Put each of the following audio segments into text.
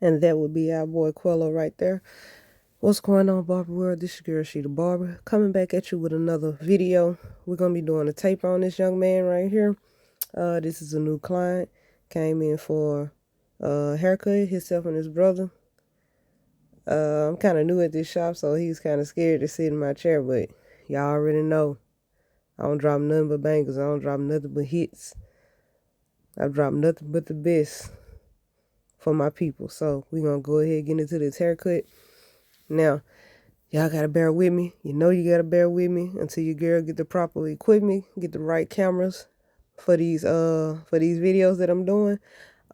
And that would be our boy Quello right there. What's going on, Barber World? This is your girl, She the Barber, coming back at you with another video. We're going to be doing a taper on this young man right here. This is a new client. Came in for a haircut, himself and his brother. I'm kind of new at this shop, so he's kind of scared to sit in my chair, but y'all already know I don't drop nothing but bangers. I don't drop nothing but hits. I drop nothing but the best for my people. So we're going to go ahead and get into this haircut. Now, y'all gotta bear with me. You know you gotta bear with me until your girl get the proper equipment, get the right cameras for these videos that I'm doing.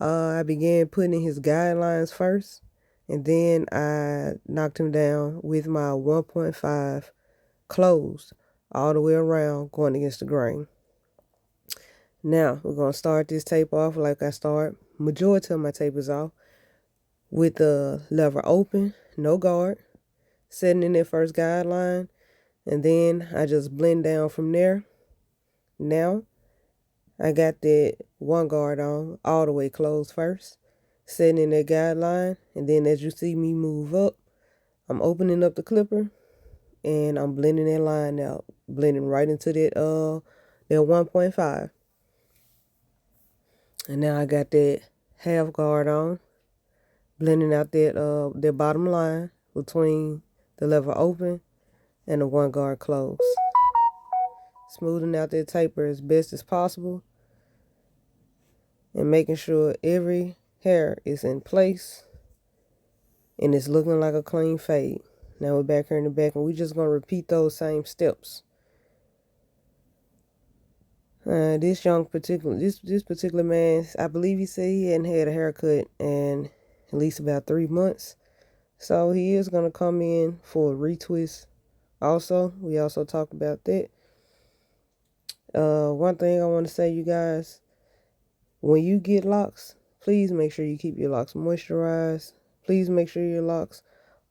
I began putting in his guidelines first, and then I knocked him down with my 1.5 closed all the way around, going against the grain. Now we're gonna start this tape off like I start majority of my tapers off, with the lever open, no guard, setting in that first guideline, and then I just blend down from there. Now I got that one guard on all the way closed first, setting in that guideline, and then as you see me move up, I'm opening up the clipper and I'm blending that line out, blending right into that 1.5. And now I got that half guard on, blending out that bottom line between the lever open and the one guard closed. Smoothing out that taper as best as possible and making sure every hair is in place and it's looking like a clean fade. Now we're back here in the back, and we're just going to repeat those same steps. This particular man, I believe he said he hadn't had a haircut in at least about 3 months. So he is going to come in for a retwist also. We also talked about that. One thing I want to say, you guys, when you get locks, please make sure you keep your locks moisturized. Please make sure your locks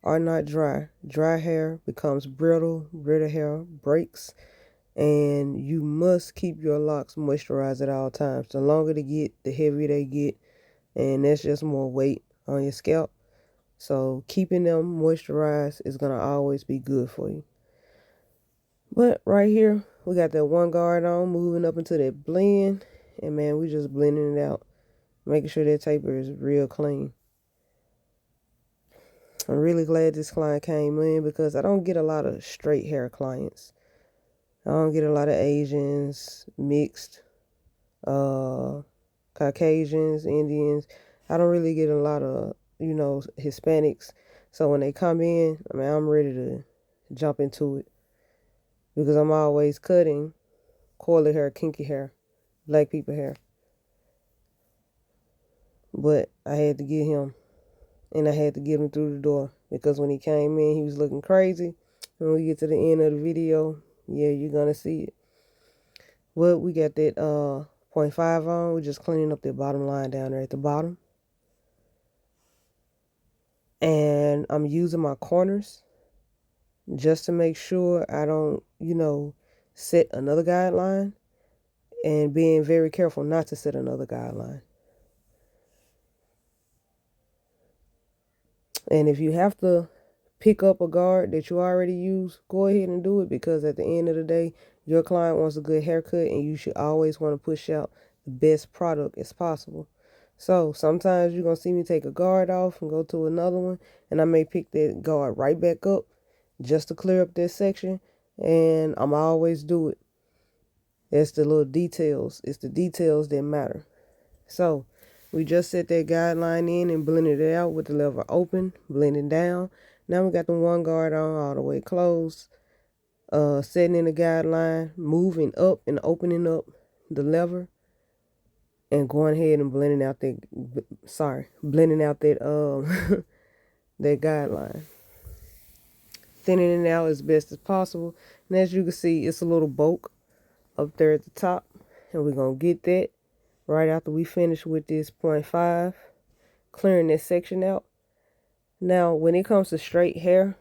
are not dry. Dry hair becomes brittle. Brittle hair breaks. And you must keep your locks moisturized at all times. The longer they get, the heavier they get. And that's just more weight on your scalp. So keeping them moisturized is going to always be good for you. But right here, we got that one guard on, moving up into that blend. And man, we just blending it out, making sure that taper is real clean. I'm really glad this client came in because I don't get a lot of straight hair clients. I don't get a lot of Asians, mixed, Caucasians, Indians. I don't really get a lot of, Hispanics. So when they come in, I mean, I'm ready to jump into it because I'm always cutting coily hair, kinky hair, black people hair. But I had to get him, and I had to get him through the door because when he came in, he was looking crazy. When we get to the end of the video, yeah, you're going to see it. Well, we got that 0.5 on. We're just cleaning up that bottom line down there at the bottom. And I'm using my corners just to make sure I don't, set another guideline, and being very careful not to set another guideline. And if you have to pick up a guard that you already use, go ahead and do it, because at the end of the day, your client wants a good haircut, and you should always want to push out the best product as possible. So sometimes you're going to see me take a guard off and go to another one, and I may pick that guard right back up just to clear up this section, and I'm always do it. It's the little details. It's the details that matter. So we just set that guideline in and blended it out with the lever open, blending down. Now we got the one guard on all the way closed, setting in the guideline, moving up and opening up the lever, and going ahead and blending out that that guideline. Thinning it out as best as possible. And as you can see, it's a little bulk up there at the top, and we're going to get that right after we finish with this 0.5, clearing this section out. Now, when it comes to straight hair,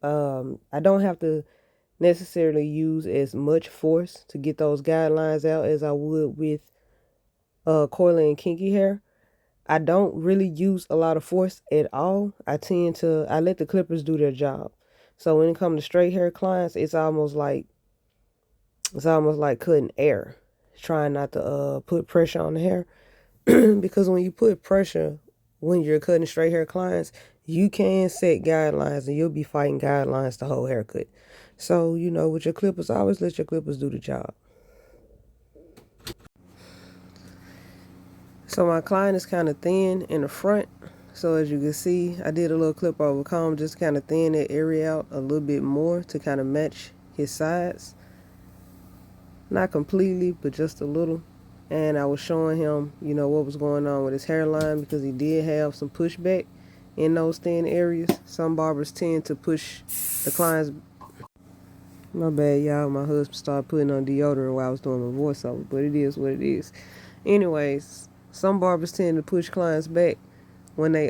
I don't have to necessarily use as much force to get those guidelines out as I would with coily and kinky hair. I don't really use a lot of force at all. I let the clippers do their job. So when it comes to straight hair clients, it's almost like cutting air, trying not to put pressure on the hair. Because when you put pressure when you're cutting straight hair clients, you can set guidelines and you'll be fighting guidelines the whole haircut. So, with your clippers, always let your clippers do the job. So my client is kind of thin in the front. So as you can see, I did a little clip over comb, just kind of thin that area out a little bit more to kind of match his sides. Not completely, but just a little. And I was showing him, what was going on with his hairline, because he did have some pushback in those thin areas. Some barbers tend to push the clients. My bad, y'all. My husband started putting on deodorant while I was doing my voiceover, but it is what it is. Anyways, some barbers tend to push clients back when they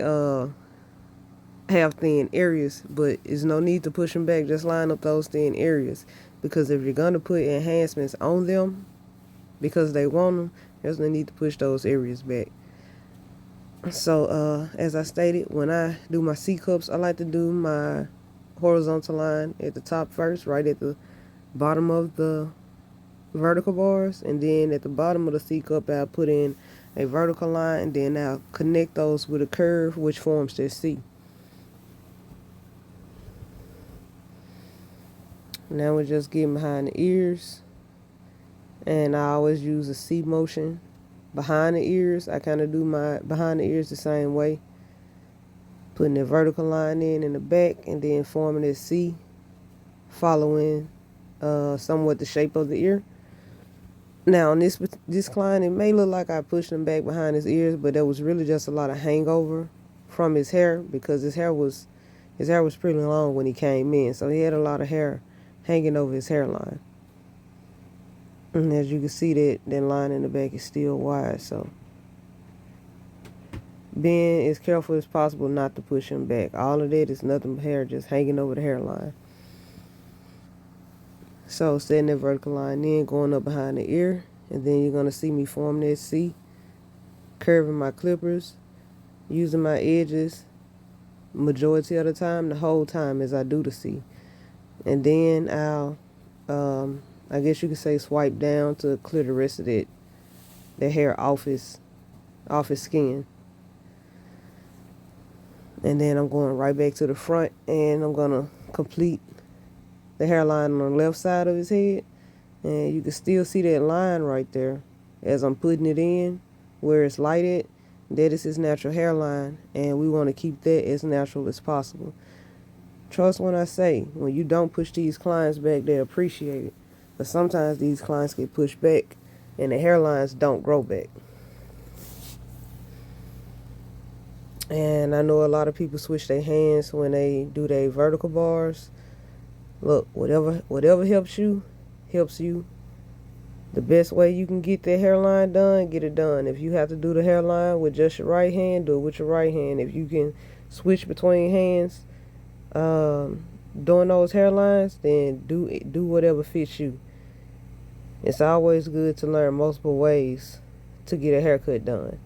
have thin areas, but there's no need to push them back. Just line up those thin areas, because if you're gonna put enhancements on them because they want them, there's no need to push those areas back. So as I stated, when I do my C cups, I like to do my horizontal line at the top first, right at the bottom of the vertical bars, and then at the bottom of the C cup I'll put in a vertical line, and then I'll connect those with a curve which forms their C. Now we're just getting behind the ears, and I always use a C motion behind the ears. I kind of do my behind the ears the same way, putting the vertical line in the back, and then forming a C, following somewhat the shape of the ear. Now on this client, it may look like I pushed him back behind his ears, but there was really just a lot of hangover from his hair, because his hair was pretty long when he came in, so he had a lot of hair hanging over his hairline. And as you can see, that line in the back is still wide, so being as careful as possible not to push him back. All of that is nothing but hair just hanging over the hairline. So setting that vertical line in, going up behind the ear, and then you're going to see me form that C, curving my clippers, using my edges majority of the time, the whole time as I do the C. And then I'll, I guess you could say, swipe down to clear the rest of that hair off his skin. And then I'm going right back to the front, and I'm going to complete the hairline on the left side of his head. And you can still see that line right there as I'm putting it in, where it's lighted. That is his natural hairline, and we want to keep that as natural as possible. Trust when I say, when you don't push these clients back, they appreciate it. But sometimes these clients get pushed back, and the hairlines don't grow back. And I know a lot of people switch their hands when they do their vertical bars. Look, whatever helps you. The best way you can get that hairline done, get it done. If you have to do the hairline with just your right hand, do it with your right hand. If you can switch between hands doing those hairlines, then do whatever fits you. It's always good to learn multiple ways to get a haircut done.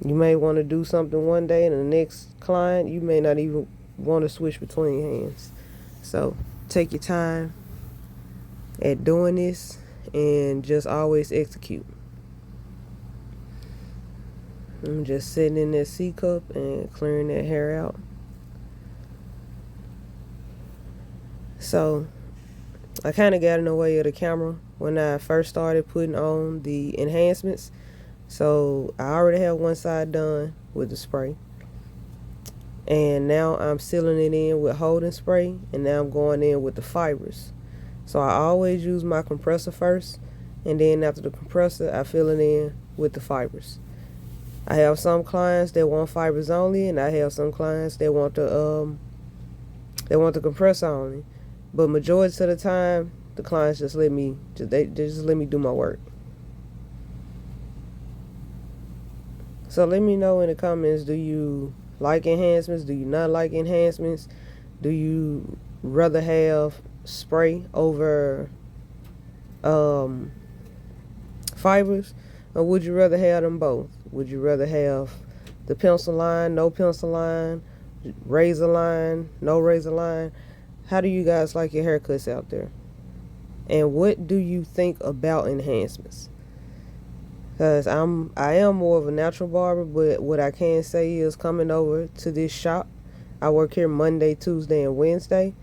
You may want to do something one day, and the next client, you may not even want to switch between hands. So take your time at doing this, and just always execute. I'm just sitting in that C cup and clearing that hair out. So I kind of got in the way of the camera when I first started putting on the enhancements. So I already have one side done with the spray, and now I'm sealing it in with holding spray, and now I'm going in with the fibers. So I always use my compressor first, and then after the compressor, I fill it in with the fibers. I have some clients that want fibers only, and I have some clients that want the compressor only. But majority of the time, the clients just let me do my work. So let me know in the comments, do you like enhancements? Do you not like enhancements? Do you rather have spray over fibers? Or would you rather have them both? Would you rather have the pencil line, no pencil line, razor line, no razor line. How do you guys like your haircuts out there? And what do you think about enhancements? Because I am more of a natural barber, but what I can say is coming over to this shop, I work here Monday, Tuesday, and Wednesday.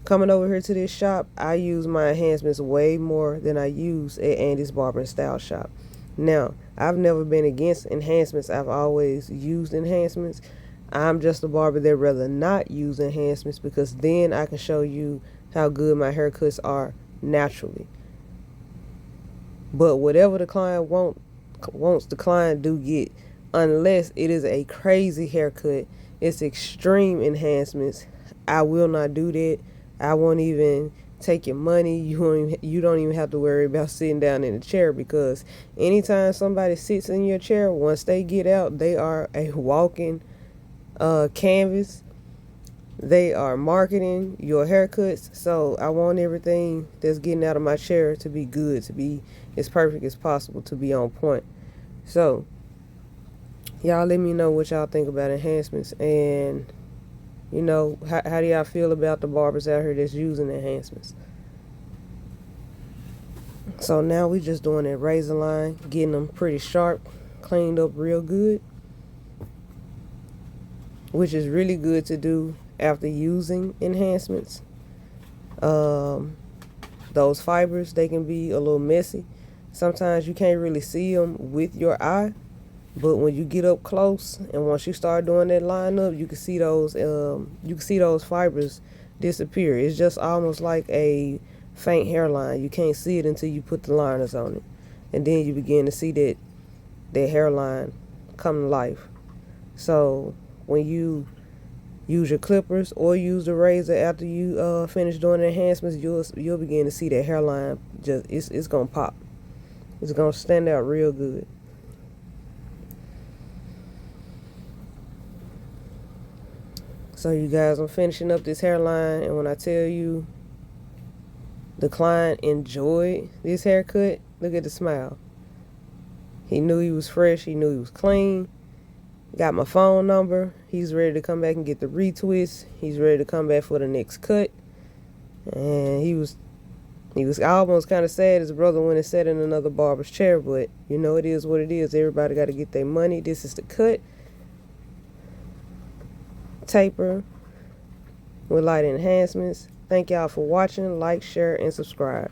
Coming over here to this shop, I use my enhancements way more than I use at Andy's Barber and Style Shop. Now, I've never been against enhancements. I've always used enhancements. I'm just a barber that rather not use enhancements because then I can show you how good my haircuts are naturally. But whatever the client wants, the client do get, unless it is a crazy haircut. It's extreme enhancements. I will not do that. I won't even take your money. You don't even have to worry about sitting down in a chair, because anytime somebody sits in your chair, once they get out, they are a walking canvas. They are marketing your haircuts. So I want everything that's getting out of my chair to be good, to be as perfect as possible, to be on point. So y'all let me know what y'all think about enhancements, and you know, how do y'all feel about the barbers out here that's using enhancements? So now we just doing that razor line, getting them pretty sharp, cleaned up real good, which is really good to do after using enhancements. Those fibers, they can be a little messy. Sometimes you can't really see them with your eye, but when you get up close and once you start doing that lineup, you can see those fibers disappear. It's just almost like a faint hairline. You can't see it until you put the liners on it, and then you begin to see that hairline come to life. So when you use your clippers or use the razor after you finish doing the enhancements, you'll begin to see that hairline. Just it's gonna pop. It's gonna stand out real good. So you guys, I'm finishing up this hairline, and when I tell you the client enjoyed this haircut, look at the smile. He knew he was fresh. He knew he was clean. Got my phone number. He's ready to come back and get the retwist. He's ready to come back for the next cut. And he was almost kind of sad his brother went and sat in another barber's chair, but you know, it is what it is. Everybody got to get their money. This is the cut. Taper with light enhancements. Thank y'all for watching. Like, share, and subscribe.